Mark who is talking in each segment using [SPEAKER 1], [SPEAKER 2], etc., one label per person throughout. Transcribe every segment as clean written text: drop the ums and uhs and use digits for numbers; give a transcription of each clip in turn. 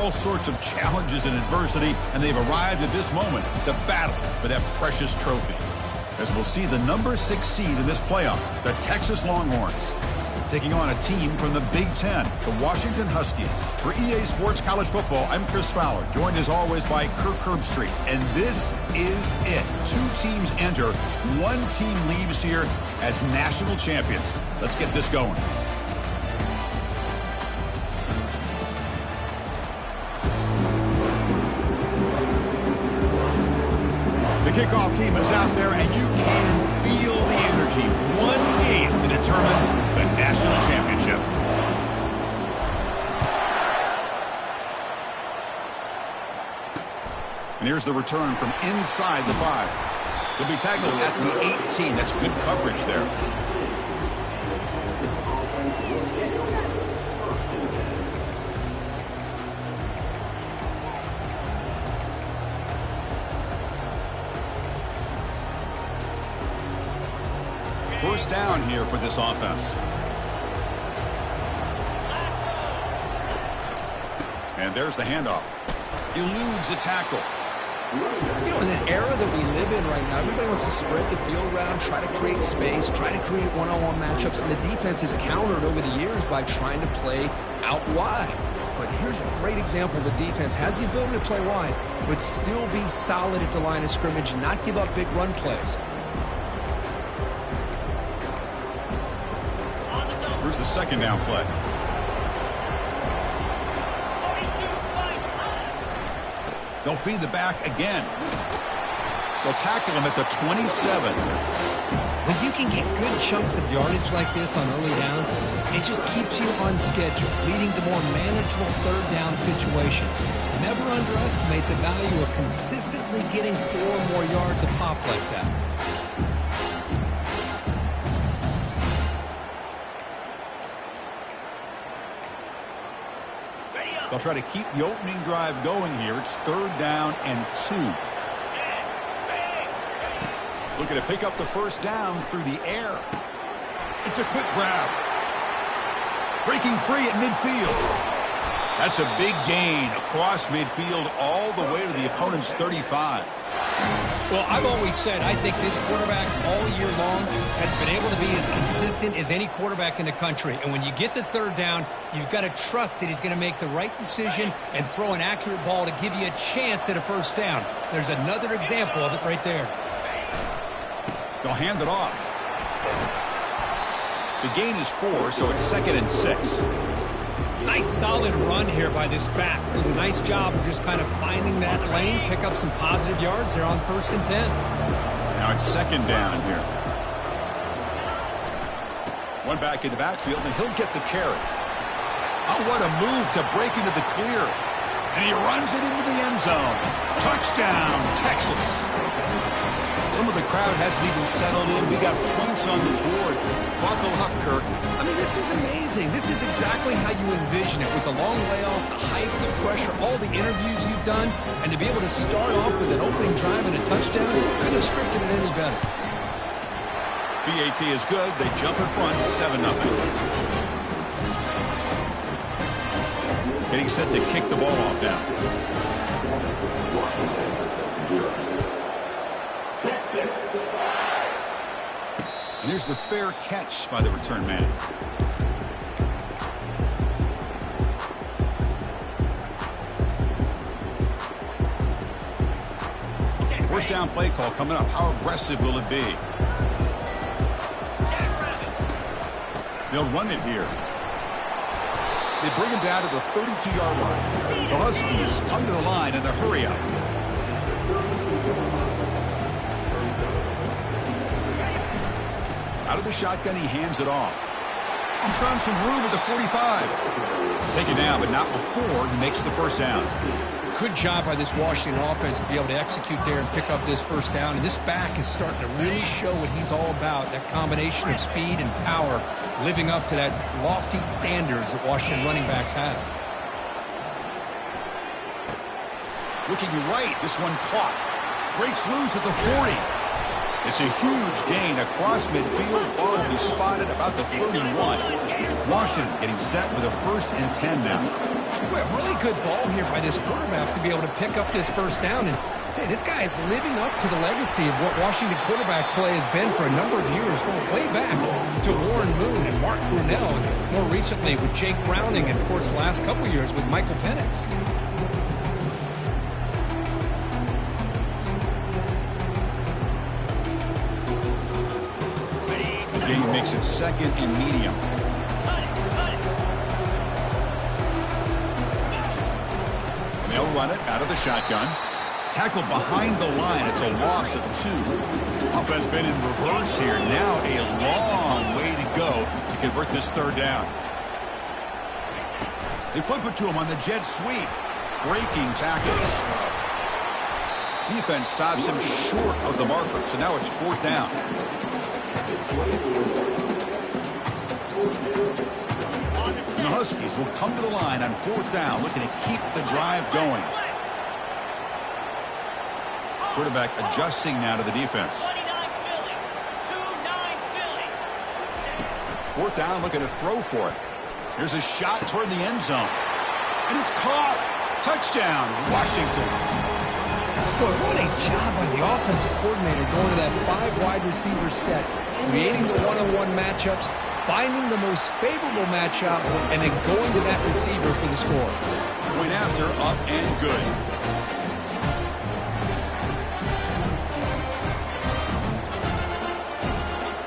[SPEAKER 1] all sorts of challenges and adversity, and they've arrived at this moment to battle for that precious trophy. As we'll see the number 6 seed in this playoff, the Texas Longhorns, taking on a team from the Big Ten, the Washington Huskies. For EA Sports College Football, I'm Chris Fowler, joined as always by Kirk Herbstreit. And this is it. 2 teams enter, 1 team leaves here as national champions. Let's get this going. The kickoff team is out there, and you can feel the energy. 1 game to determine the national championship. And here's the return from inside the 5. He'll be tackled at the 18. That's good coverage there. First down here for this offense. And there's the handoff. Eludes a tackle.
[SPEAKER 2] You know, in an era that we live in right now, everybody wants to spread the field around, try to create space, try to create one-on-one matchups, and the defense has countered over the years by trying to play out wide. But here's a great example. The defense has the ability to play wide, but still be solid at the line of scrimmage and not give up big run plays.
[SPEAKER 1] Here's the second down play. They'll feed the back again. They'll tackle him at the 27.
[SPEAKER 2] When you can get good chunks of yardage like this on early downs, it just keeps you on schedule, leading to more manageable third down situations. Never underestimate the value of consistently getting 4 more yards a pop like that.
[SPEAKER 1] They'll try to keep the opening drive going here. It's 3rd down and 2. Looking to pick up the first down through the air. It's a quick grab. Breaking free at midfield. That's a big gain across midfield all the way to the opponent's 35.
[SPEAKER 3] Well, I've always said I think this quarterback all year long has been able to be as consistent as any quarterback in the country. And when you get the 3rd down, you've got to trust that he's going to make the right decision and throw an accurate ball to give you a chance at a first down. There's another example of it right there.
[SPEAKER 1] They'll hand it off. The gain is 4, so it's 2nd and 6.
[SPEAKER 3] Nice solid run here by this back. Did a nice job of just kind of finding that lane, pick up some positive yards there on 1st and 10.
[SPEAKER 1] Now it's 2nd down here. One back in the backfield, and he'll get the carry. Oh, what a move to break into the clear. And he runs it into the end zone. Touchdown, Texas. Some of the crowd hasn't even settled in. We got points on the board. Buckle up, Kirk.
[SPEAKER 2] I mean, this is amazing. This is exactly how you envision it, with the long layoff, the hype, the pressure, all the interviews you've done, and to be able to start off with an opening drive and a touchdown, couldn't have scripted it any better.
[SPEAKER 1] BAT is good. They jump in front, 7-0. Getting set to kick the ball off now. And here's the fair catch by the return man. First down play call coming up. How aggressive will it be? They'll run it here. They bring him down to the 32-yard line. The Huskies come to the line in the hurry up. Out of the shotgun, he hands it off. He's found some room at the 45. Taken down, but not before he makes the first down.
[SPEAKER 3] Good job by this Washington offense to be able to execute there and pick up this first down. And this back is starting to really show what he's all about, that combination of speed and power, living up to that lofty standards that Washington running backs have.
[SPEAKER 1] Looking right, this one caught. Breaks loose at the 40. It's a huge gain across midfield. Ball will be spotted about the 31. Washington getting set with a 1st and 10 now.
[SPEAKER 3] Well, really good ball here by this quarterback to be able to pick up this first down. And hey, this guy is living up to the legacy of what Washington quarterback play has been for a number of years, going way back to Warren Moon and Mark Brunell, and more recently with Jake Browning, and of course the last couple of years with Michael Penix.
[SPEAKER 1] The game makes it second and medium. They'll run it out of the shotgun. Tackled behind the line. It's a loss of 2. Offense been in reverse here. Now a long way to go to convert this third down. They flip it to him on the jet sweep. Breaking tackles. Defense stops him short of the marker. So now it's 4th down. And the Huskies will come to the line on 4th down, looking to keep the drive going. Quarterback adjusting now to the defense. 4th down, looking to throw for it. Here's a shot toward the end zone. And it's caught. Touchdown, Washington.
[SPEAKER 3] Boy, what a job by the offensive coordinator going to that 5 wide receiver set, creating the one-on-one matchups, finding the most favorable matchup, and then going to that receiver for the score.
[SPEAKER 1] Point after, up and good.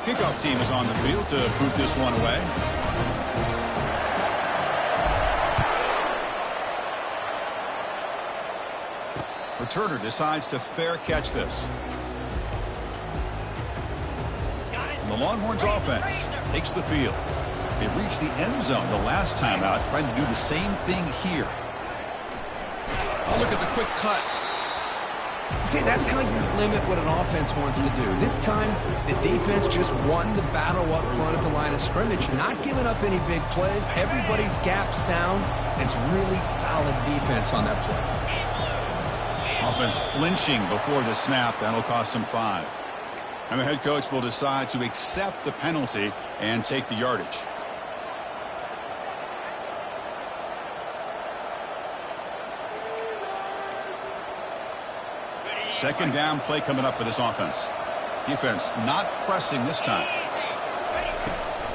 [SPEAKER 1] Kickoff team is on the field to boot this one away. Returner decides to fair catch this. And the Longhorns offense takes the field. They reached the end zone the last time out, trying to do the same thing here. Oh, look at the quick cut.
[SPEAKER 2] See, that's how you limit what an offense wants to do. This time, the defense just won the battle up front at the line of scrimmage, not giving up any big plays. Everybody's gap sound, and it's really solid defense on that play.
[SPEAKER 1] Offense flinching before the snap. That'll cost him 5. And the head coach will decide to accept the penalty and take the yardage. Second down play coming up for this offense. Defense not pressing this time.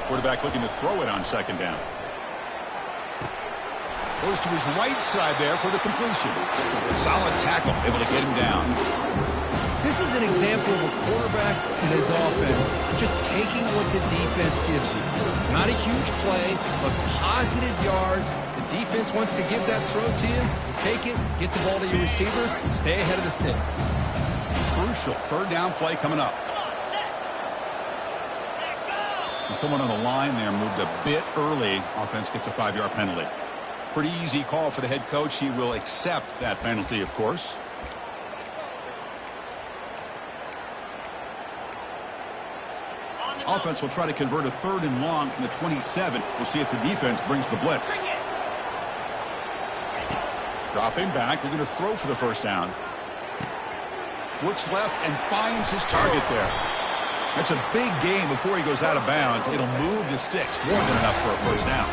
[SPEAKER 1] Quarterback looking to throw it on second down. Goes to his right side there for the completion. Solid tackle, able to get him down.
[SPEAKER 2] This is an example of a quarterback and his offense just taking what the defense gives you. Not a huge play, but positive yards. The defense wants to give that throw to you. You take it, get the ball to your receiver, stay ahead of the sticks.
[SPEAKER 1] Crucial third down play coming up. And someone on the line there moved a bit early. Offense gets a 5-yard penalty. Pretty easy call for the head coach. He will accept that penalty, of course. Offense will try to convert a 3rd and long from the 27. We'll see if the defense brings the blitz. Dropping back. They're going to throw for the first down. Looks left and finds his target there. That's a big gain before he goes out of bounds. It'll move the sticks. More than enough for a first down.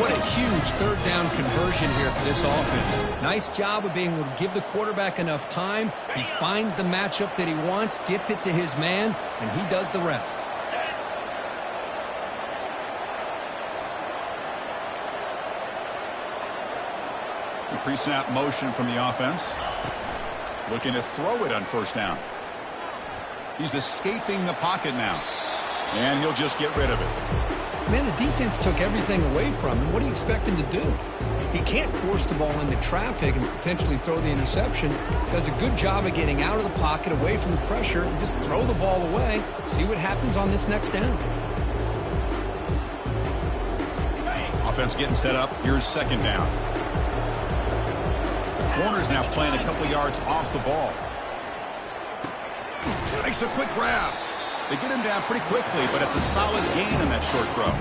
[SPEAKER 2] What a huge 3rd down conversion here for this offense. Nice job of being able to give the quarterback enough time. He finds the matchup that he wants, gets it to his man, and he does the rest.
[SPEAKER 1] Pre-snap motion from the offense. Looking to throw it on first down. He's escaping the pocket now. And he'll just get rid of it.
[SPEAKER 2] Man, the defense took everything away from him. What do you expect him to do? He can't force the ball into traffic and potentially throw the interception. Does a good job of getting out of the pocket, away from the pressure, and just throw the ball away. See what happens on this next down.
[SPEAKER 1] Offense getting set up. Here's second down. The corner's now playing a couple yards off the ball. Makes a quick grab. They get him down pretty quickly, but it's a solid gain in that short throw.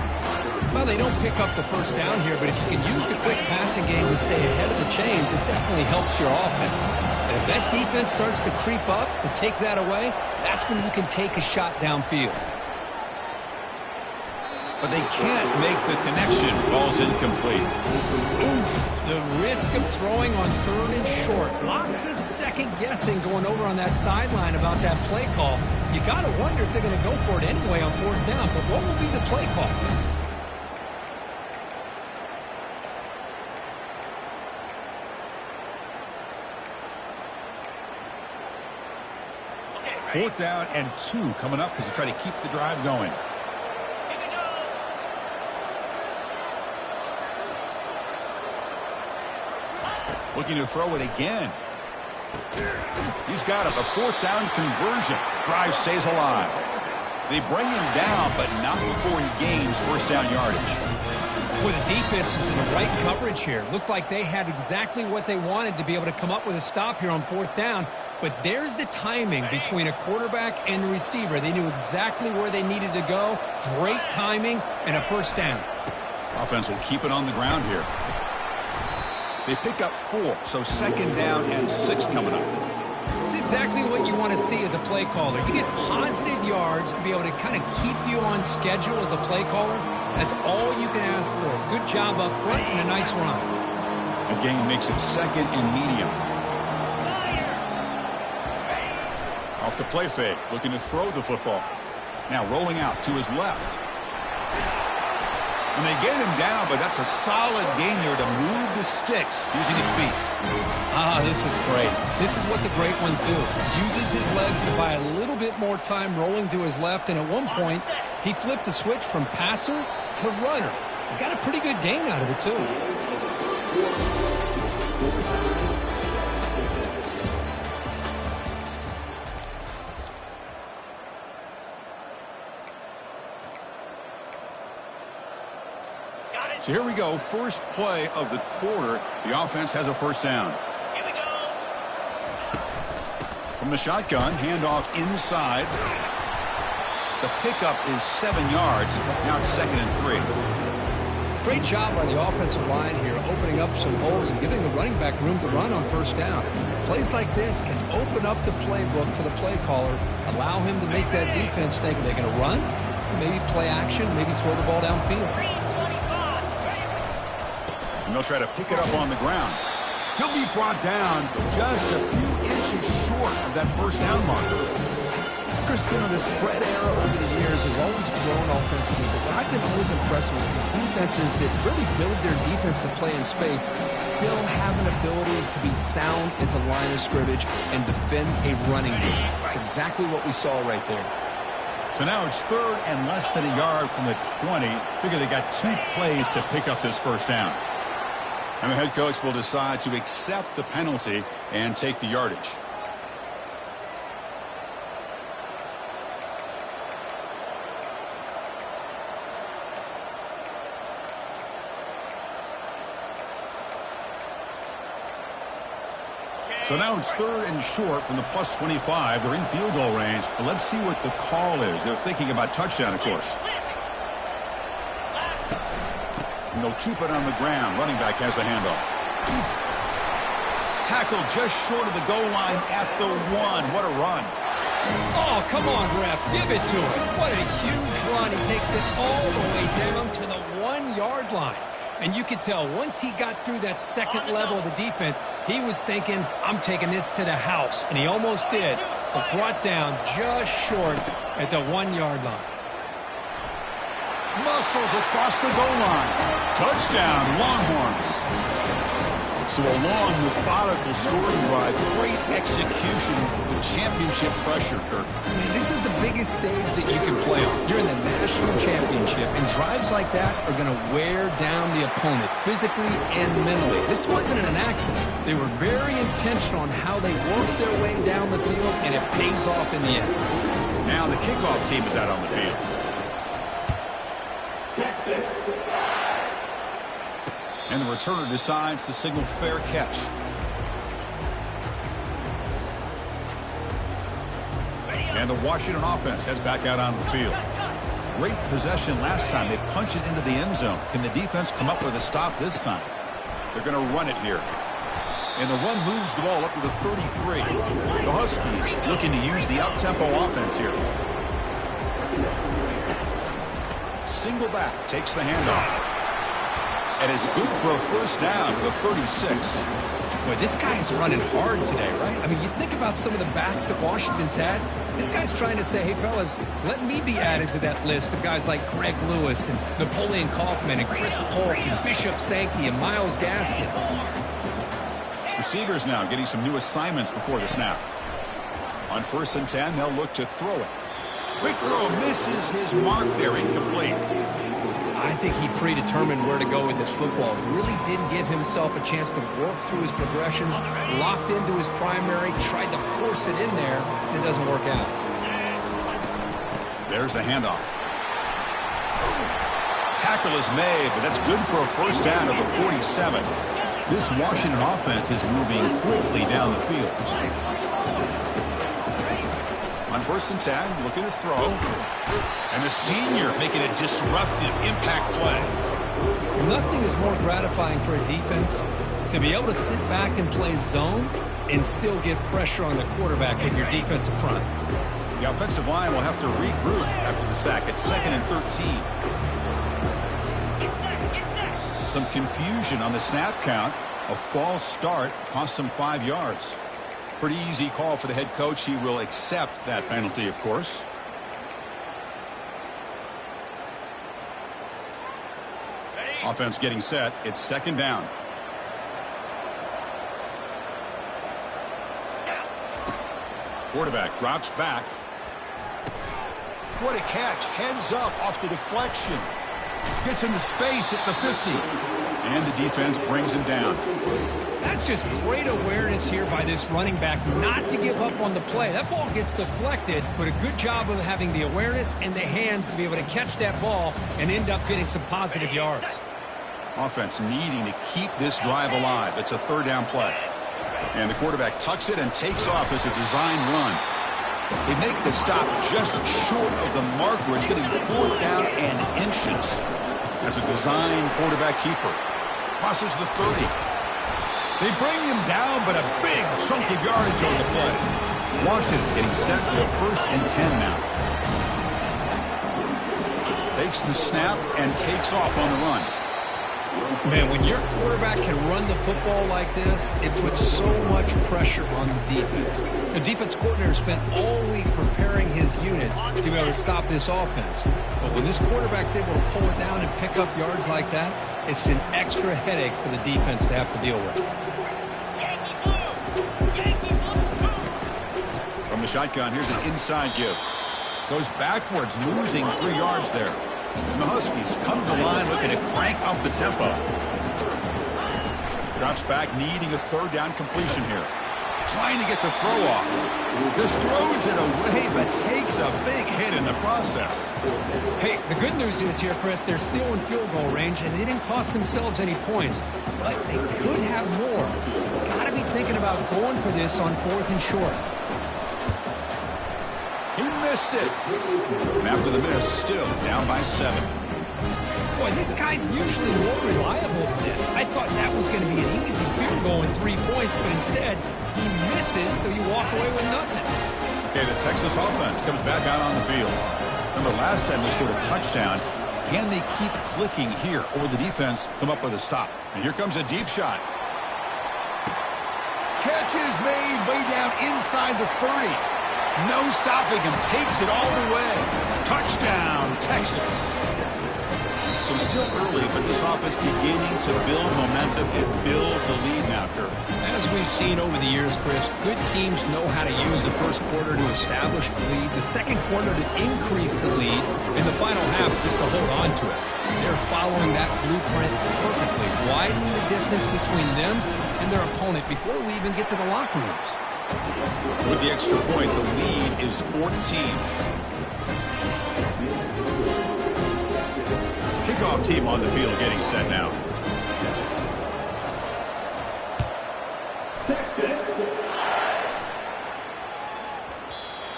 [SPEAKER 2] Well, they don't pick up the first down here, but if you can use the quick passing game to stay ahead of the chains, it definitely helps your offense. And if that defense starts to creep up and take that away, that's when you can take a shot downfield.
[SPEAKER 1] but they can't make the connection. Ball's incomplete.
[SPEAKER 3] Oof, the risk of throwing on 3rd and short. Lots of second guessing going over on that sideline about that play call. You got to wonder if they're going to go for it anyway on 4th down, but what will be the play call?
[SPEAKER 1] Fourth down and 2 coming up as they try to keep the drive going. Looking to throw it again. He's got a 4th down conversion. Drive stays alive. They bring him down, but not before he gains 1st down yardage.
[SPEAKER 3] Well, the defense is in the right coverage here. Looked like they had exactly what they wanted to be able to come up with a stop here on 4th down. But there's the timing between a quarterback and a receiver. They knew exactly where they needed to go. Great timing and a 1st down.
[SPEAKER 1] Offense will keep it on the ground here. They pick up 4, so 2nd down and 6 coming up.
[SPEAKER 3] It's exactly what you want to see as a play caller. You get positive yards to be able to kind of keep you on schedule as a play caller. That's all you can ask for. Good job up front and a nice run.
[SPEAKER 1] A gain makes it 2nd and medium. Off the play fake, looking to throw the football. Now rolling out to his left. And they get him down, but that's a solid gain there to move the sticks using his feet.
[SPEAKER 3] Ah, this is great. This is what the great ones do. Uses his legs to buy a little bit more time rolling to his left, and at one point, he flipped a switch from passer to runner. He got a pretty good gain out of it, too.
[SPEAKER 1] So here we go, first play of the quarter. The offense has a 1st down.
[SPEAKER 4] Here we go.
[SPEAKER 1] From the shotgun, handoff inside. The pickup is 7 yards. Now it's 2nd and 3.
[SPEAKER 2] Great job by the offensive line here, opening up some holes and giving the running back room to run on 1st down. Plays like this can open up the playbook for the play caller, allow him to make that defense think, are they going to run? Maybe play action, maybe throw the ball downfield.
[SPEAKER 1] And they'll try to pick it up on the ground. He'll be brought down just a few inches short of that 1st down marker.
[SPEAKER 2] Chris, you know, the spread era over the years has always grown offensively, but what I've been always impressed with defenses that really build their defense to play in space still have an ability to be sound at the line of scrimmage and defend a running game. It's exactly what we saw right there.
[SPEAKER 1] So now it's 3rd and less than a yard from the 20. Figure they got 2 plays to pick up this 1st down. And the head coach will decide to accept the penalty and take the yardage. So now it's 3rd and short from the plus 25. They're in field goal range. But let's see what the call is. They're thinking about touchdown, of course. And they'll keep it on the ground. Running back has the handoff. Tackled just short of the goal line at the 1. What a run.
[SPEAKER 3] Oh, come on, ref. Give it to him. What a huge run. He takes it all the way down to the 1-yard line. And you could tell once he got through that 2nd level of the defense, he was thinking, I'm taking this to the house. And he almost did, but brought down just short at the 1-yard line.
[SPEAKER 1] Muscles across the goal line. Touchdown, Longhorns. So a long, methodical scoring drive. Great execution with championship pressure, Kirk.
[SPEAKER 2] Man, this is the biggest stage that you can play on. You're in the national championship, and drives like that are going to wear down the opponent physically and mentally. This wasn't an accident. They were very intentional on how they worked their way down the field, and it pays off in the end.
[SPEAKER 1] Now the kickoff team is out on the field. And the returner decides to signal fair catch. And the Washington offense heads back out on the field. Great possession last time. They punch it into the end zone. Can the defense come up with a stop this time? They're going to run it here. And the run moves the ball up to the 33. The Huskies looking to use the up-tempo offense here. single back, takes the handoff. And it's good for a first down to the 36.
[SPEAKER 2] Boy, this guy is running hard today, right? I mean, you think about some of the backs that Washington's had. This guy's trying to say, hey, fellas, let me be added to that list of guys like Greg Lewis and Napoleon Kaufman and Chris Polk and Bishop Sankey and Myles Gaskin.
[SPEAKER 1] Receivers now getting some new assignments before the snap. On 1st and 10, they'll look to throw it. Quick throw misses his mark there, incomplete.
[SPEAKER 2] I think he predetermined where to go with his football. Really didn't give himself a chance to work through his progressions, locked into his primary, tried to force it in there, and it doesn't work out.
[SPEAKER 1] There's the handoff. Tackle is made, but that's good for a first down to the 47. This Washington offense is moving quickly down the field. On 1st and 10, looking to throw. And the senior making a disruptive impact play.
[SPEAKER 2] Nothing is more gratifying for a defense to be able to sit back and play zone and still get pressure on the quarterback with your defensive front.
[SPEAKER 1] The offensive line will have to regroup after the sack. It's 2nd and 13. Some confusion on the snap count. A false start cost him 5 yards. Pretty easy call for the head coach. He will accept that penalty, of course. Offense getting set. It's 2nd down. Quarterback drops back. What a catch. Heads up off the deflection. Gets into space at the 50. And the defense brings him down.
[SPEAKER 3] That's just great awareness here by this running back not to give up on the play. That ball gets deflected, but a good job of having the awareness and the hands to be able to catch that ball and end up getting some positive yards.
[SPEAKER 1] Offense needing to keep this drive alive. It's a 3rd down play. And the quarterback tucks it and takes off as a design run. They make the stop just short of the marker. It's going to be 4th down and inches. As a design quarterback keeper. Crosses the 30. They bring him down, but a big chunk of yardage on the play. Washington getting set for a 1st and 10 now. Takes the snap and takes off on the run.
[SPEAKER 2] Man, when your quarterback can run the football like this, it puts so much pressure on the defense. The defense coordinator spent all week preparing his unit to be able to stop this offense. But when this quarterback's able to pull it down and pick up yards like that, it's an extra headache for the defense to have to deal with.
[SPEAKER 1] From the shotgun, here's an inside give. Goes backwards, losing 3 yards there. And the Huskies come to the line looking to crank up the tempo. Drops back, needing a 3rd down completion here. Trying to get the throw off. Just throws it away, but takes a big hit in the process.
[SPEAKER 3] Hey, the good news is here, Chris, they're still in field goal range, and they didn't cost themselves any points. But they could have more. Got to be thinking about going for this on 4th and short.
[SPEAKER 1] He missed it. And after the miss, still down by 7.
[SPEAKER 3] Boy, this guy's usually more reliable than this. I thought that was going to be an easy field goal in 3 points, but instead, he misses, so you walk away with nothing.
[SPEAKER 1] Okay, the Texas offense comes back out on the field. Remember, last time they scored a touchdown. Can they keep clicking here, or will the defense come up with a stop? And here comes a deep shot. Catch is made way down inside the 30. No stopping him. Takes it all the way. Touchdown, Texas. So it's still early, but this offense beginning to build momentum and build the lead now, Kirk.
[SPEAKER 2] As we've seen over the years, Chris, good teams know how to use the first quarter to establish the lead, the second quarter to increase the lead, and the final half just to hold on to it. They're following that blueprint perfectly, widening the distance between them and their opponent before we even get to the locker rooms.
[SPEAKER 1] With the extra point, the lead is 14. Kickoff team on the field getting set now.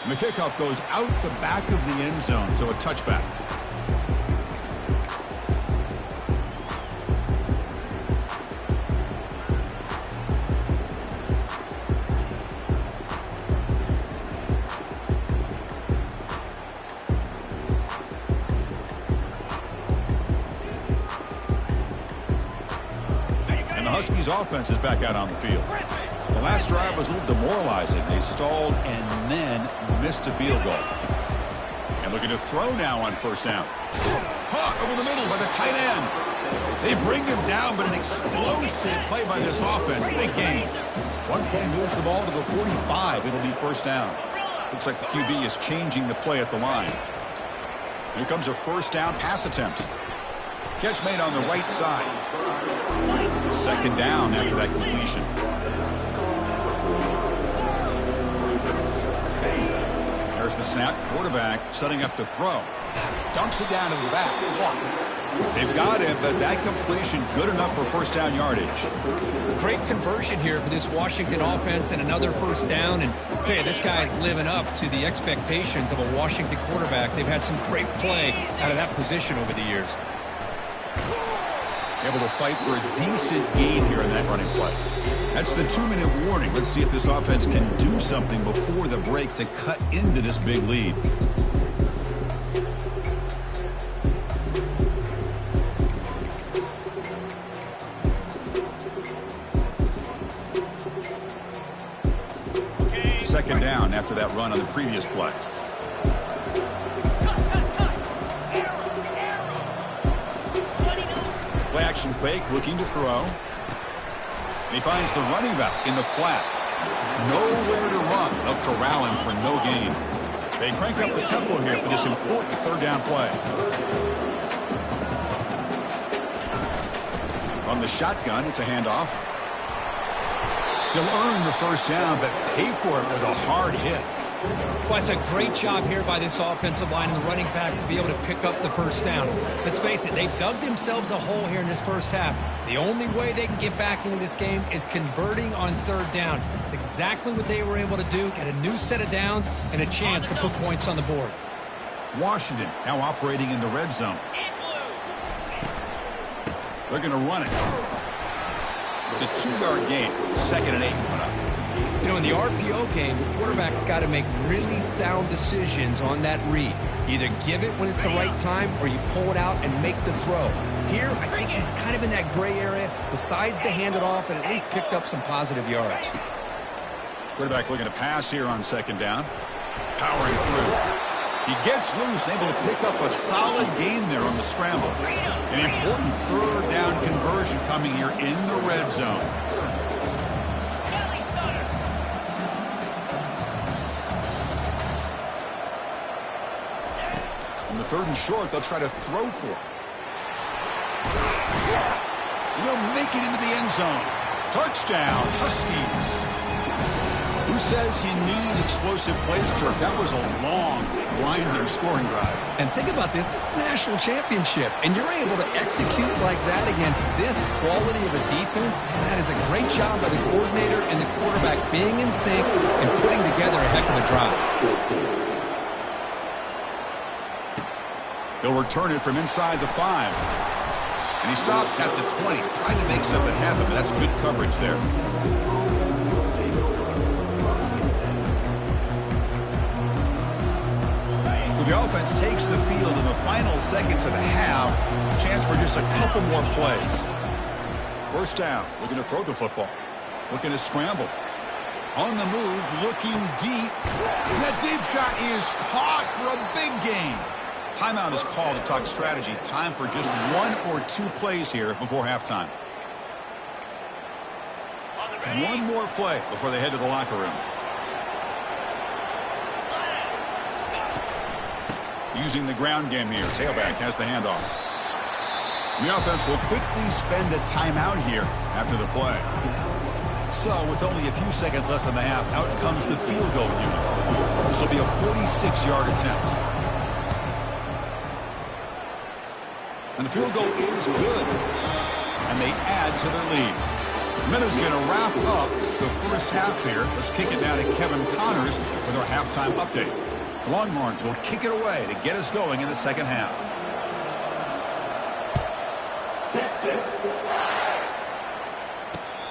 [SPEAKER 1] And the kickoff goes out the back of the end zone, so a touchback. Tennessee's offense is back out on the field. The last drive was a little demoralizing. They stalled and then missed a field goal. And looking to throw now on first down. Caught over the middle by the tight end. They bring him down, but an explosive play by this offense. Big game. One play moves the ball to the 45. It'll be first down. Looks like the QB is changing the play at the line. Here comes a first down pass attempt. Catch made on the right side. Second down after that completion. There's the snap. Quarterback setting up to throw. Dumps it down to the back. Caught. They've got him, but that completion good enough for first down yardage.
[SPEAKER 3] Great conversion here for this Washington offense and another first down. And I'll tell you, this guy's living up to the expectations of a Washington quarterback. They've had some great play out of that position over the years.
[SPEAKER 1] Able to fight for a decent gain here in that running play. That's the 2-minute warning. Let's see if this offense can do something before the break to cut into this big lead. Second down after that run on the previous play. Play action fake, looking to throw. And he finds the running back in the flat. Nowhere to run. They'll corral him for no gain. They crank up the tempo here for this important third down play. From the shotgun, it's a handoff. He'll earn the first down, but pay for it with a hard hit.
[SPEAKER 3] Well, it's a great job here by this offensive line and the running back to be able to pick up the first down. Let's face it, they've dug themselves a hole here in this first half. The only way they can get back into this game is converting on third down. It's exactly what they were able to do, get a new set of downs and a chance to put points on the board.
[SPEAKER 1] Washington now operating in the red zone. They're going to run it. It's a 2-yard gain. 2nd and 8 coming up.
[SPEAKER 3] You know, in the RPO game, the quarterback's got to make really sound decisions on that read. Either give it when it's the right time or you pull it out and make the throw. Here, I think he's kind of in that gray area, decides to hand it off and at least picked up some positive yards.
[SPEAKER 1] Quarterback looking to pass here on second down. Powering through. He gets loose, able to pick up a solid gain there on the scramble. An important third down conversion coming here in the red zone. On the 3rd and short, they'll try to throw for it. He'll make it into the end zone. Touchdown, Huskies. Who says you need explosive plays, Kirk? That was a long, winding scoring drive.
[SPEAKER 3] And think about this. This is a national championship, and you're able to execute like that against this quality of a defense, and that is a great job by the coordinator and the quarterback being in sync and putting together a heck of a drive.
[SPEAKER 1] He'll return it from inside the 5. And he stopped at the 20. Tried to make something happen, but that's good coverage there. So the offense takes the field in the final seconds of the half. Chance for just a couple more plays. First down. Looking to throw the football. Looking to scramble. On the move. Looking deep. And that deep shot is caught for a big gain. Timeout is called to talk strategy. Time for just 1 or 2 plays here before halftime. One more play before they head to the locker room. Using the ground game here. Tailback has the handoff. And the offense will quickly spend a timeout here after the play. So with only a few seconds left in the half, out comes the field goal unit. This will be a 46-yard attempt. And the field goal is good. And they add to their lead. Minnows going to wrap up the first half here. Let's kick it now to Kevin Connors with our halftime update. The Longhorns will kick it away to get us going in the second half.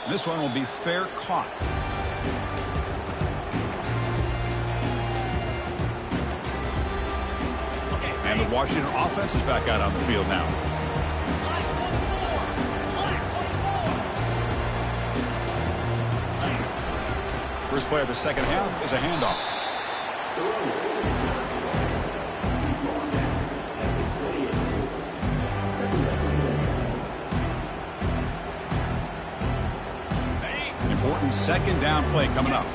[SPEAKER 1] And this one will be fair caught. And the Washington offense is back out on the field now. First play of the second half is a handoff. Important second down play coming up.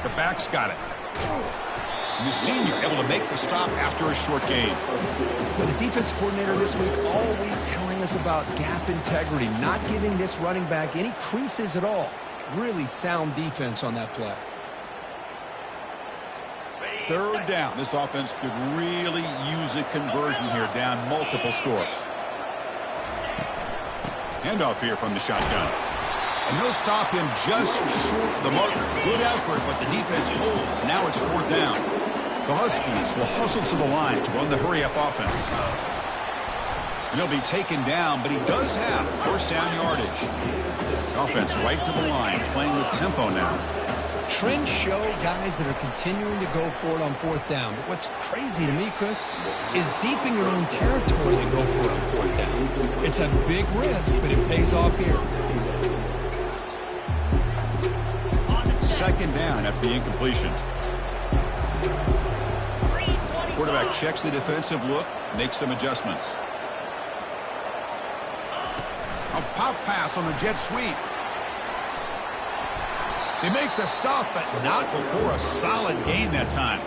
[SPEAKER 1] The back's got it. The senior able to make the stop after a short gain.
[SPEAKER 2] Well, the defense coordinator this week all week telling us about gap integrity, not giving this running back any creases at all. Really sound defense on that play.
[SPEAKER 1] Third down. This offense could really use a conversion here, down multiple scores. Handoff here from the shotgun. And they'll stop him just short of the marker. Good effort, but the defense holds. Now it's fourth down. The Huskies will hustle to the line to run the hurry-up offense. And he'll be taken down, but he does have first down yardage. Offense right to the line, playing with tempo now.
[SPEAKER 2] Trends show guys that are continuing to go for it on fourth down. But what's crazy to me, Chris, is deep in your own territory to go for it on fourth down. It's a big risk, but it pays off here.
[SPEAKER 1] Second down after the incompletion. Quarterback checks the defensive look, makes some adjustments. A pop pass on the jet sweep. They make the stop, but not before a solid gain that time.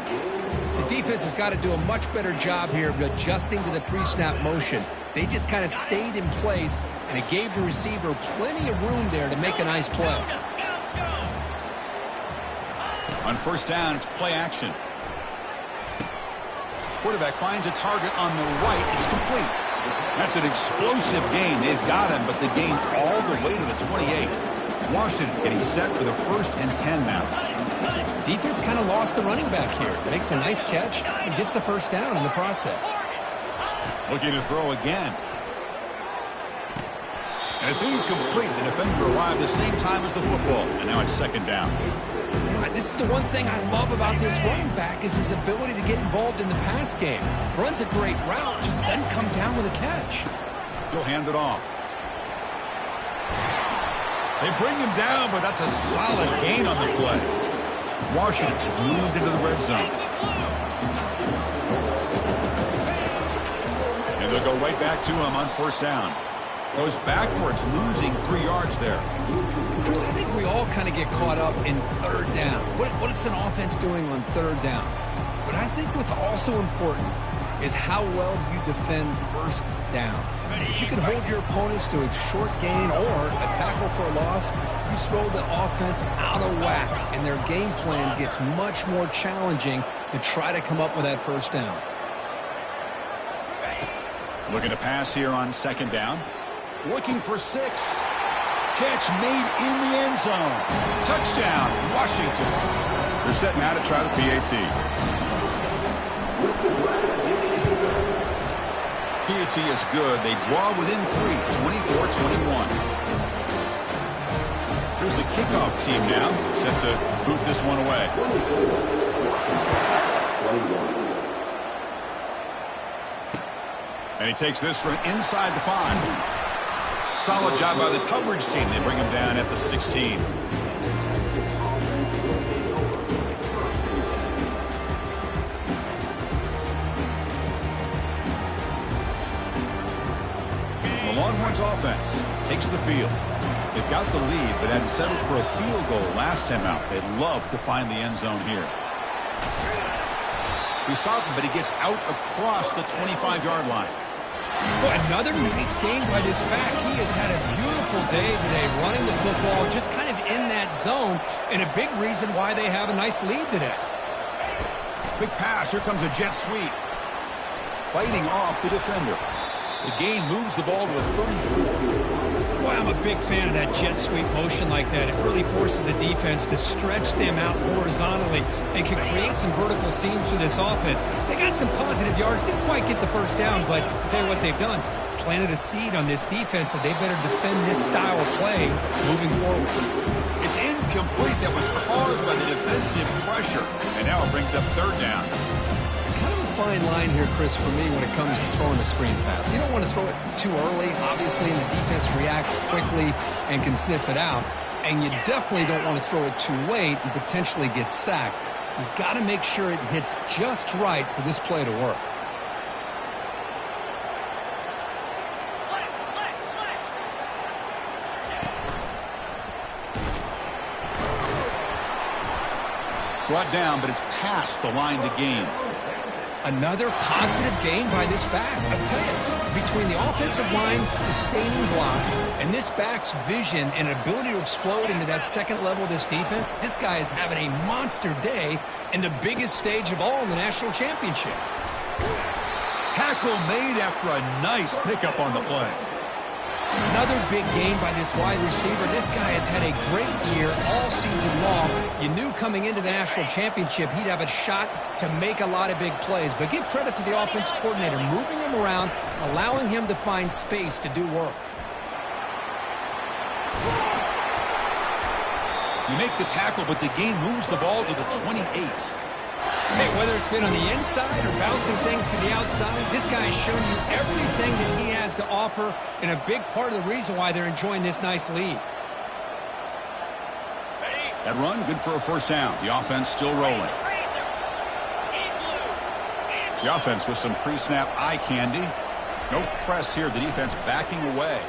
[SPEAKER 2] The defense has got to do a much better job here of adjusting to the pre-snap motion. They just kind of stayed in place, and it gave the receiver plenty of room there to make a nice play.
[SPEAKER 1] On first down, it's play action. Quarterback finds a target on the right. It's complete. That's an explosive gain. They've got him, but they gained all the way to the 28. Washington getting set for the 1st and 10 now.
[SPEAKER 2] Defense kind of lost the running back here. Makes a nice catch and gets the first down in the process.
[SPEAKER 1] Looking to throw again. And it's incomplete. The defender arrived the same time as the football. And now it's second down.
[SPEAKER 2] You know, this is the one thing I love about this running back is his ability to get involved in the pass game. Runs a great route, just doesn't come down with a catch.
[SPEAKER 1] He'll hand it off. They bring him down, but that's a solid gain on the play. Washington has moved into the red zone. And they'll go right back to him on first down. Goes backwards, losing 3 yards there.
[SPEAKER 2] Chris, I think we all kind of get caught up in third down. What is an offense doing on third down? But I think what's also important is how well you defend first down. If you can hold your opponents to a short gain or a tackle for a loss, you throw the offense out of whack, and their game plan gets much more challenging to try to come up with that first down.
[SPEAKER 1] Looking to pass here on second down. Looking for 6. Catch made in the end zone. Touchdown, Washington. They're set now to try the PAT. PAT is good. They draw within 3, 24-21. Here's the kickoff team now, set to boot this one away. And he takes this from inside the 5. Solid job by the coverage team. They bring him down at the 16. The Longhorns offense takes the field. They've got the lead, but hadn't settled for a field goal last time out. They'd love to find the end zone here. We stopped him, but he gets out across the 25-yard line.
[SPEAKER 3] Well, another nice game by this back. He has had a beautiful day today running the football, just kind of in that zone, and a big reason why they have a nice lead today.
[SPEAKER 1] Big pass. Here comes a jet sweep. Fighting off the defender. The gain moves the ball to the 34.
[SPEAKER 3] Boy, I'm a big fan of that jet sweep motion like that. It really forces a defense to stretch them out horizontally and can create some vertical seams for this offense. They got some positive yards. Didn't quite get the first down, but I'll tell you what they've done. Planted a seed on this defense that they better defend this style of play moving forward.
[SPEAKER 1] It's incomplete. That was caused by the defensive pressure. And now it brings up third down.
[SPEAKER 2] Kind of a fine line here, Chris, for me when it comes to throwing a screen pass. You don't want to throw it too early, obviously, and the defense reacts quickly and can sniff it out. And you definitely don't want to throw it too late and potentially get sacked. You've got to make sure it hits just right for this play to work.
[SPEAKER 1] Brought down, but it's past the line to gain.
[SPEAKER 3] Another positive gain by this back. I'll tell you, between the offensive line sustaining blocks and this back's vision and ability to explode into that second level of this defense, this guy is having a monster day in the biggest stage of all in the national championship.
[SPEAKER 1] Tackle made after a nice pickup on the play.
[SPEAKER 3] Another big game by this wide receiver. This guy has had a great year all season long. You knew coming into the national championship he'd have a shot to make a lot of big plays. But give credit to the offensive coordinator, moving him around, allowing him to find space to do work.
[SPEAKER 1] You make the tackle, but the game moves the ball to the 28.
[SPEAKER 3] Hey, whether it's been on the inside or bouncing things to the outside, this guy has shown you everything that he has to offer, and a big part of the reason why they're enjoying this nice lead.
[SPEAKER 1] That run, good for a first down. The offense still rolling. The offense with some pre-snap eye candy. No press here. The defense backing away.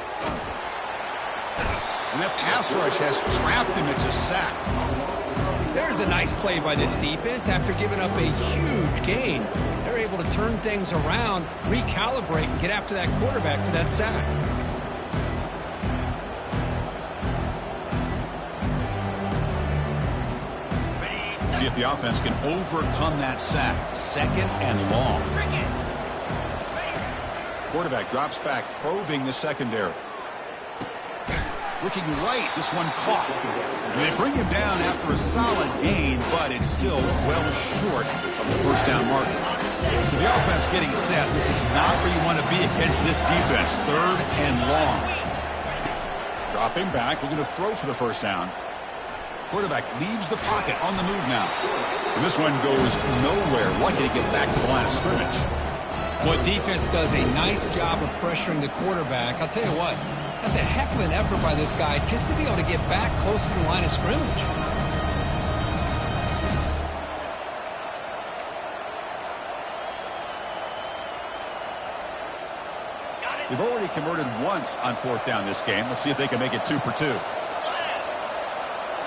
[SPEAKER 1] And that pass rush has trapped him. It's a sack.
[SPEAKER 3] There's a nice play by this defense. After giving up a huge gain, they're able to turn things around, recalibrate, and get after that quarterback for that sack.
[SPEAKER 1] See if the offense can overcome that sack. Second and long. Quarterback drops back, probing the secondary. Looking right, this one caught. And they bring him down after a solid gain, but it's still well short of the first down marker. So the offense getting set. This is not where you want to be against this defense. Third and long. Dropping back, looking to throw for the first down. Quarterback leaves the pocket on the move now. And this one goes nowhere. Lucky to get back to the line of scrimmage.
[SPEAKER 3] Well, defense does a nice job of pressuring the quarterback. I'll tell you what, that's a heck of an effort by this guy just to be able to get back close to the line of scrimmage.
[SPEAKER 1] They've already converted once on fourth down this game. Let's see if they can make it 2 for 2.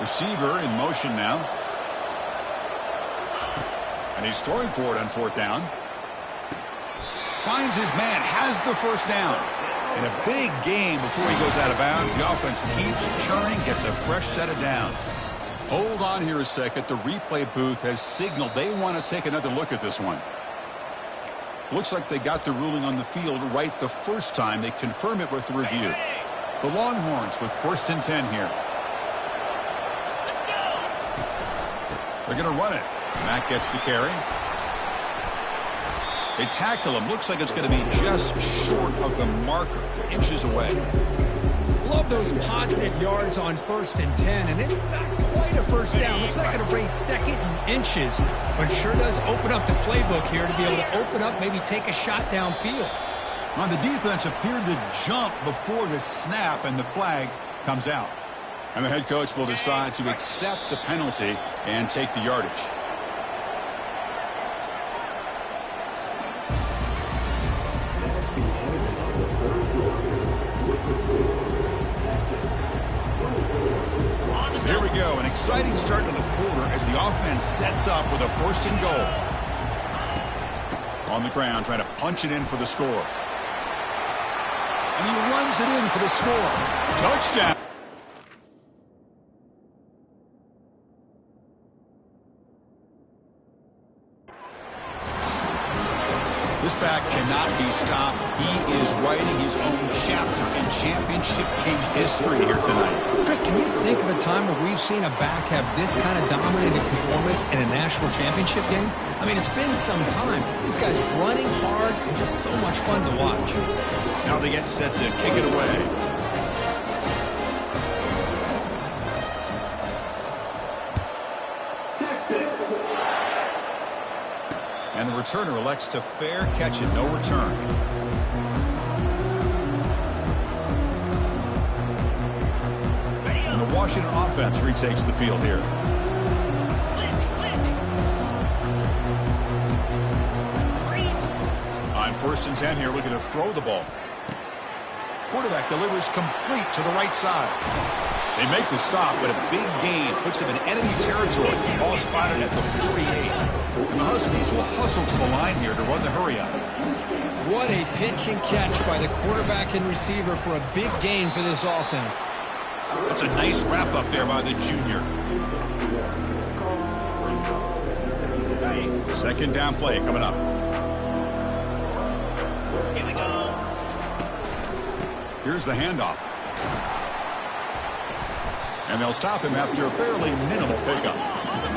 [SPEAKER 1] Receiver in motion now. And he's throwing for it on fourth down. Finds his man, has the first down. In a big game before he goes out of bounds, the offense keeps churning, gets a fresh set of downs. Hold on here a second. The replay booth has signaled they want to take another look at this one. Looks like they got the ruling on the field right the first time. They confirm it with the review. The Longhorns with 1st and 10 here. They're going to run it. Matt gets the carry. They tackle him. Looks like it's going to be just short of the marker. Inches away.
[SPEAKER 3] Love those positive yards on 1st and 10, and it's not quite a first down. Looks like it'll raise second and inches, but sure does open up the playbook here to be able to open up, maybe take a shot downfield.
[SPEAKER 1] On the defense appeared to jump before the snap, and the flag comes out. And the head coach will decide to accept the penalty and take the yardage. Here we go, an exciting start to the quarter as the offense sets up with a 1st and goal. On the ground, trying to punch it in for the score. And he runs it in for the score. Touchdown. This back cannot be stopped. He is writing his own chapter in championship game history here tonight.
[SPEAKER 3] Chris, can you think of a time where we've seen a back have this kind of dominating performance in a national championship game? I mean, it's been some time. This guy's running hard and just so much fun to watch.
[SPEAKER 1] Now they get set to kick it away. And the returner elects to fair catch it, no return. And the Washington offense retakes the field here. On 1st and 10 here, looking to throw the ball. Quarterback delivers complete to the right side. They make the stop, but a big gain puts them in enemy territory. Ball spotted at the 48. And the Huskies will hustle to the line here to run the hurry up.
[SPEAKER 3] What a pitch and catch by the quarterback and receiver for a big gain for this offense.
[SPEAKER 1] That's a nice wrap up there by the junior. Second down play coming up.
[SPEAKER 4] Here we go.
[SPEAKER 1] Here's the handoff. And they'll stop him after a fairly minimal pickup.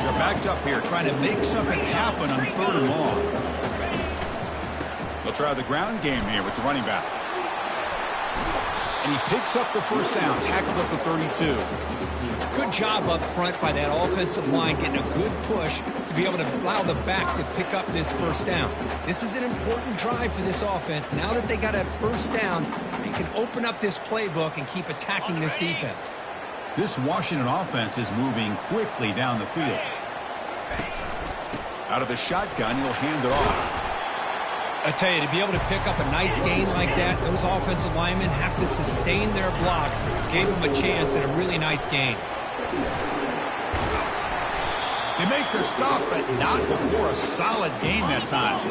[SPEAKER 1] They're backed up here trying to make something happen on 3rd and long. They'll try the ground game here with the running back. And he picks up the first down, tackled at the 32.
[SPEAKER 3] Good job up front by that offensive line, getting a good push to be able to allow the back to pick up this first down. This is an important drive for this offense. Now that they got a first down, they can open up this playbook and keep attacking this defense.
[SPEAKER 1] This Washington offense is moving quickly down the field. Out of the shotgun, he'll hand it off.
[SPEAKER 3] I tell you, to be able to pick up a nice gain like that, those offensive linemen have to sustain their blocks. Gave them a chance at a really nice gain.
[SPEAKER 1] They make the stop, but not before a solid gain that time.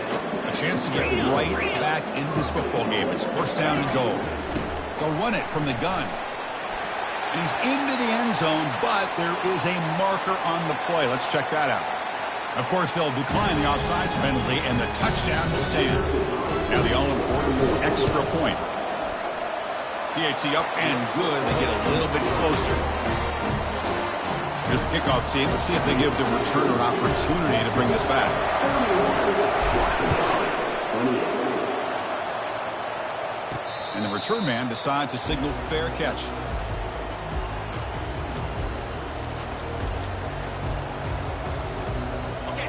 [SPEAKER 1] A chance to get right back into this football game. It's 1st down and goal. They'll run it from the gun. And he's into the end zone, but there is a marker on the play. Let's check that out. Of course, they'll decline the offsides penalty, and the touchdown will stand. Now the all-important extra point. PAT up and good. They get a little bit closer. Here's the kickoff team. Let's see if they give the returner an opportunity to bring this back. And the return man decides to signal fair catch.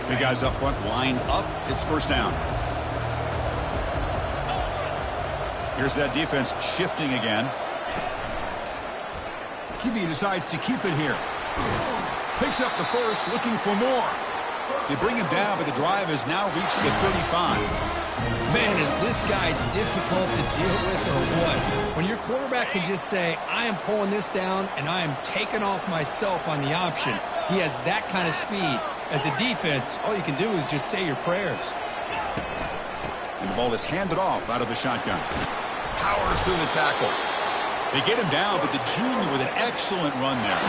[SPEAKER 1] The guys up front lined up. It's 1st down. Here's that defense shifting again. QB decides to keep it here. Picks up the first, looking for more. They bring him down, but the drive has now reached the 35.
[SPEAKER 3] Man, is this guy difficult to deal with or what? When your quarterback can just say, I am pulling this down and I am taking off myself on the option. He has that kind of speed. As a defense, all you can do is just say your prayers.
[SPEAKER 1] And the ball is handed off out of the shotgun. Powers through the tackle. They get him down, but the junior with an excellent run there.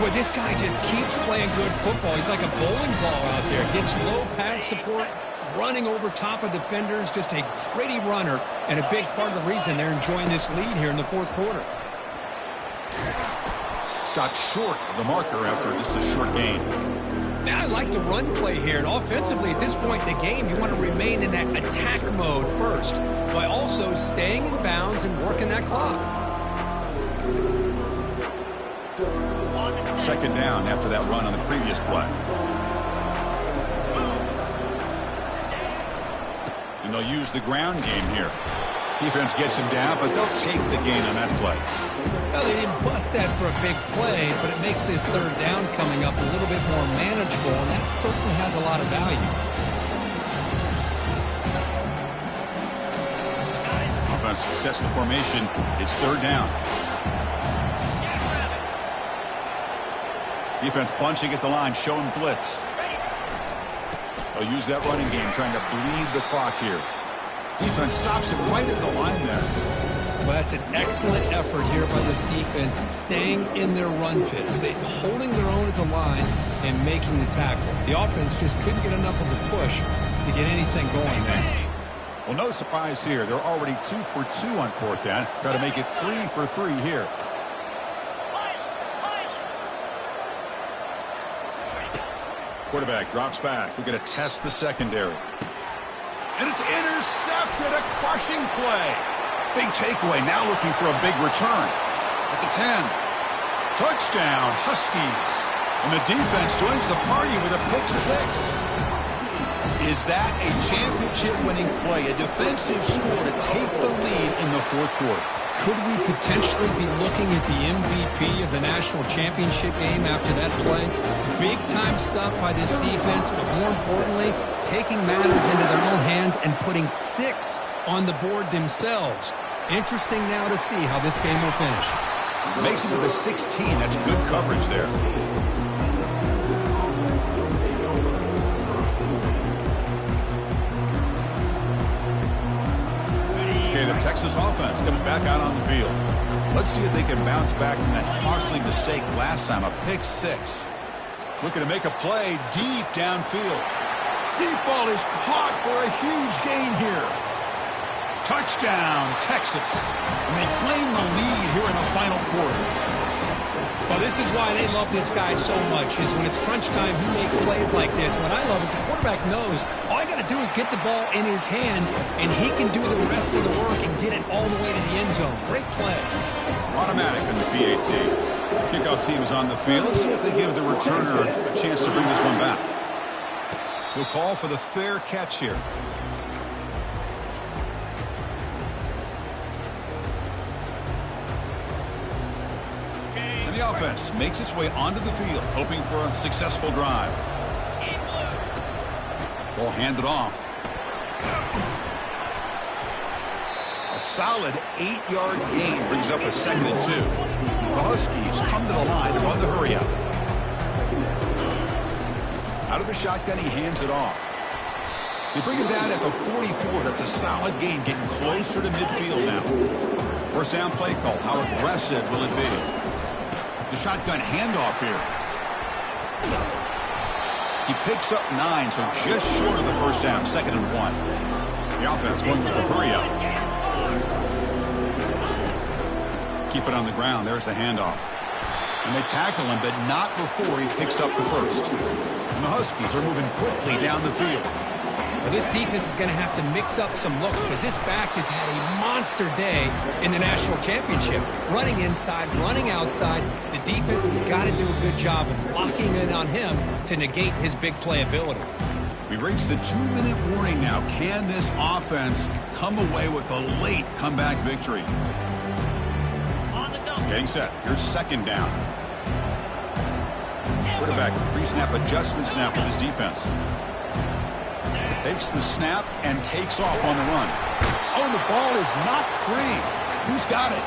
[SPEAKER 3] Boy, this guy just keeps playing good football. He's like a bowling ball out there. Gets low pad support, running over top of defenders. Just a gritty runner, and a big part of the reason they're enjoying this lead here in the 4th quarter.
[SPEAKER 1] Stopped short of the marker after just a short gain.
[SPEAKER 3] Now I like the run play here, and offensively at this point in the game, you want to remain in that attack mode first, by also staying in bounds and working that clock.
[SPEAKER 1] 2nd down after that run on the previous play. And they'll use the ground game here. Defense gets him down, but they'll take the gain on that play.
[SPEAKER 3] Well, they didn't bust that for a big play, but it makes this 3rd down coming up a little bit more manageable, and that certainly has a lot of value.
[SPEAKER 1] Offense sets the formation. It's 3rd down. Defense punching at the line, showing blitz. They'll use that running game, trying to bleed the clock here. Defense stops it right at the line there.
[SPEAKER 3] Well, that's an excellent effort here by this defense, staying in their run fits. They're holding their own at the line and making the tackle. The offense just couldn't get enough of a push to get anything going there.
[SPEAKER 1] Well, no surprise here. They're already 2 for 2 on 4th down. Try to make it 3 for 3 here. Quarterback drops back. We're going to test the secondary. And it's intercepted. A crushing play. Big takeaway. Now looking for a big return. At the 10. Touchdown, Huskies. And the defense joins the party with a pick 6. Is that a championship-winning play, a defensive score to take the lead in the fourth quarter?
[SPEAKER 3] Could we potentially be looking at the MVP of the national championship game after that play? Big-time stuff by this defense, but more importantly, taking matters into their own hands and putting 6 on the board themselves. Interesting now to see how this game will finish.
[SPEAKER 1] Makes it to the 16. That's good coverage there. Okay, the Texas offense comes back out on the field. Let's see if they can bounce back from that costly mistake last time, a pick 6. Looking to make a play deep downfield. Deep ball is caught for a huge gain here. Touchdown, Texas. And they claim the lead here in the final quarter.
[SPEAKER 3] Well, this is why they love this guy so much, is when it's crunch time, he makes plays like this. What I love is the quarterback knows all I got to do is get the ball in his hands, and he can do the rest of the work and get it all the way to the end zone. Great play.
[SPEAKER 1] Automatic in the PAT. Kickoff team is on the field. Let's see if they give the returner a chance to bring this one back. We'll call for the fair catch here. And the offense makes its way onto the field, hoping for a successful drive. Ball handed off. A solid 8-yard gain brings up a 2nd and 2. The Huskies come to the line to run the hurry up. Out of the shotgun, he hands it off. They bring him down at the 44. That's a solid gain, getting closer to midfield now. First down play call. How aggressive will it be? The shotgun handoff here. He picks up 9, so just short of the first down, 2nd and 1. The offense going with the hurry up. Keep it on the ground. There's the handoff. And they tackle him, but not before he picks up the first. And the Huskies are moving quickly down the field.
[SPEAKER 3] Well, this defense is going to have to mix up some looks because this back has had a monster day in the national championship. Running inside, running outside. The defense has got to do a good job of locking in on him to negate his big play ability.
[SPEAKER 1] We reach the 2-minute warning now. Can this offense come away with a late comeback victory? Getting set. Here's 2nd down. Quarterback pre-snap adjustments now for this defense. Takes the snap and takes off on the run. Oh, the ball is not free. Who's got it?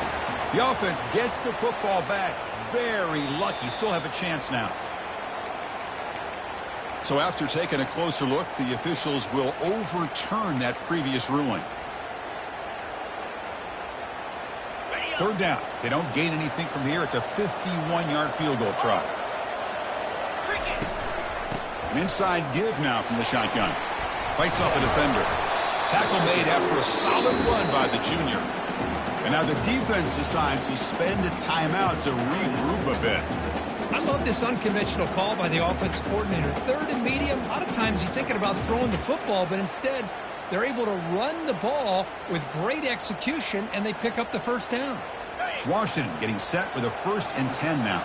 [SPEAKER 1] The offense gets the football back. Very lucky. Still have a chance now. So after taking a closer look, the officials will overturn that previous ruling. 3rd down. They don't gain anything from here. It's a 51-yard field goal try. An inside give now from the shotgun. Fights off a defender. Tackle made after a solid run by the junior. And now the defense decides to spend a timeout to regroup a bit.
[SPEAKER 3] I love this unconventional call by the offensive coordinator. 3rd and medium. A lot of times you're thinking about throwing the football, but instead they're able to run the ball with great execution, and they pick up the first down.
[SPEAKER 1] Washington getting set with a 1st and 10 now.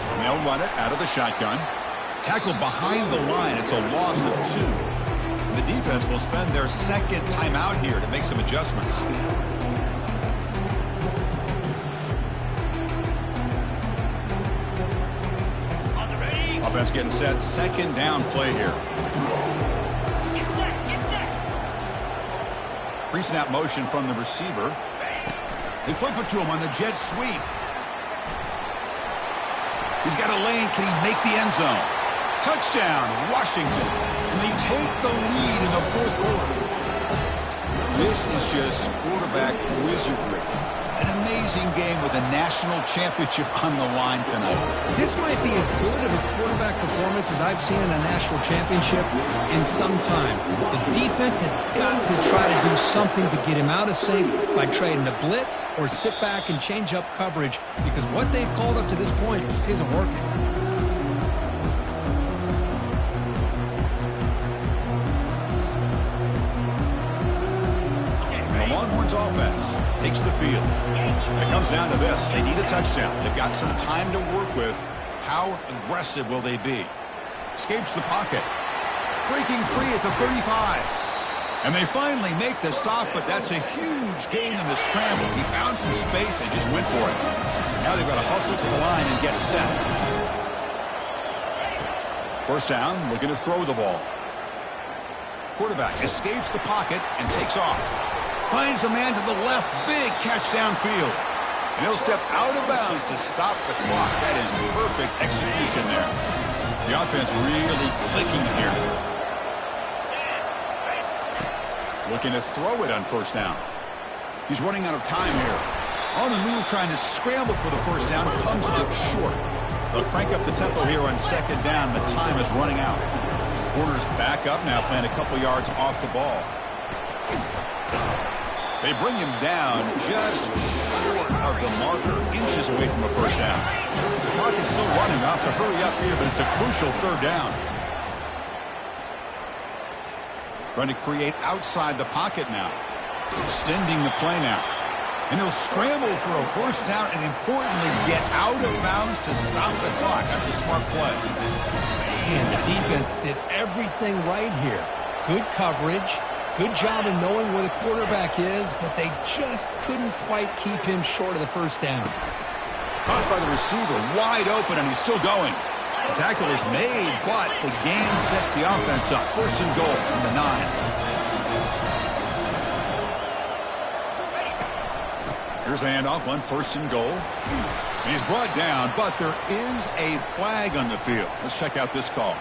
[SPEAKER 1] And they'll run it out of the shotgun. Tackle behind the line. It's a loss of 2. The defense will spend their 2nd timeout here to make some adjustments. Offense getting set. 2nd down play here. Pre-snap motion from the receiver. They flip it to him on the jet sweep. He's got a lane. Can he make the end zone? Touchdown, Washington. And they take the lead in the 4th quarter. This is just quarterback wizardry. An amazing game with a national championship on the line tonight.
[SPEAKER 3] This might be as good of a quarterback performance as I've seen in a national championship in some time. The defense has got to try to do something to get him out of sync by trading the blitz or sit back and change up coverage, because what they've called up to this point just isn't working.
[SPEAKER 1] Offense takes the field. It comes down to this. They need a touchdown. They've got some time to work with. How aggressive will they be? escapes the pocket. Breaking free at the 35. And they finally make the stop, but that's a huge gain in the scramble. He found some space and just went for it. Now they've got to hustle to the line and get set. First down, looking to throw the ball. Quarterback escapes the pocket and takes off. Finds a man to the left. Big catch downfield. And he'll step out of bounds to stop the clock. That is perfect execution there. The offense really clicking here. Looking to throw it on first down. He's running out of time here. On the move, trying to scramble for the first down. Comes up short. They'll crank up the tempo here on second down. The time is running out. Warner's back up now, playing a couple yards off the ball. They bring him down just short of the marker, inches away from a first down. The clock is still running off to hurry up here, but it's a crucial third down. Trying to create outside the pocket now. Extending the play now. And he'll scramble for a first down and importantly get out of bounds to stop the clock. That's a smart play.
[SPEAKER 3] Man, the defense did everything right here. Good coverage. Good job of knowing where the quarterback is, but they just couldn't quite keep him short of the first down.
[SPEAKER 1] Caught by the receiver, wide open, and he's still going. The tackle is made, but the gain sets the offense up. First and goal from the 9. Here's the handoff on first and goal. And he's brought down, but there is a flag on the field. Let's check out this call.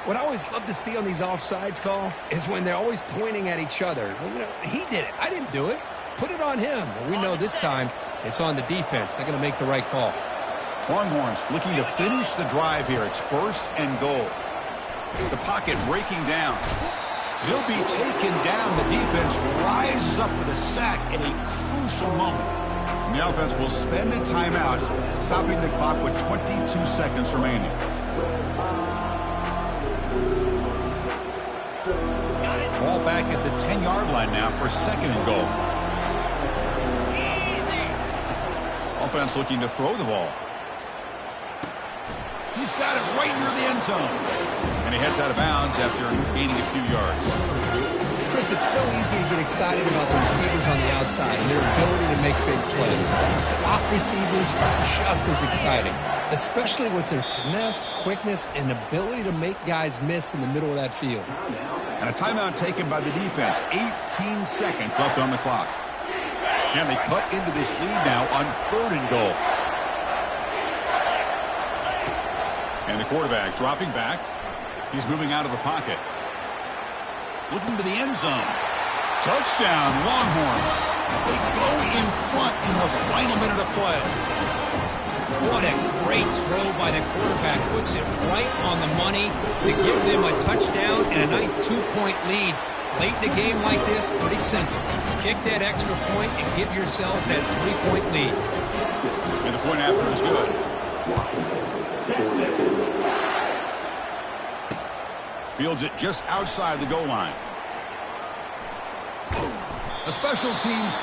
[SPEAKER 2] What I always love to see on these offsides call is when they're always pointing at each other. Well, you know, he did it. I didn't do it. Put it on him. Well, we know this time it's on the defense. They're going to make the right call.
[SPEAKER 1] Longhorns looking to finish the drive here. It's first and goal. The pocket breaking down. He'll be taken down. The defense rises up with a sack at a crucial moment. And the offense will spend a timeout, stopping the clock with 22 seconds remaining. Ball back at the 10-yard line now for second and goal. Offense looking to throw the ball. He's got it right near the end zone. And he heads out of bounds after gaining a few yards.
[SPEAKER 2] Chris, it's so easy to get excited about the receivers on the outside and their ability to make big plays. But the slot receivers are just as exciting, especially with their finesse, quickness, and ability to make guys miss in the middle of that field.
[SPEAKER 1] And a timeout taken by the defense. 18 seconds left on the clock. And they cut into this lead now on third and goal. And the quarterback dropping back. He's moving out of the pocket. Looking to the end zone. Touchdown, Longhorns. They go in front in the final minute of play.
[SPEAKER 3] What a great throw by the quarterback. Puts it right on the money to give them a touchdown and a nice 2-point lead. Late in the game like this, pretty simple. Kick that extra point and give yourselves that 3-point lead.
[SPEAKER 1] And the point after is good. Fields it just outside the goal line. A special teams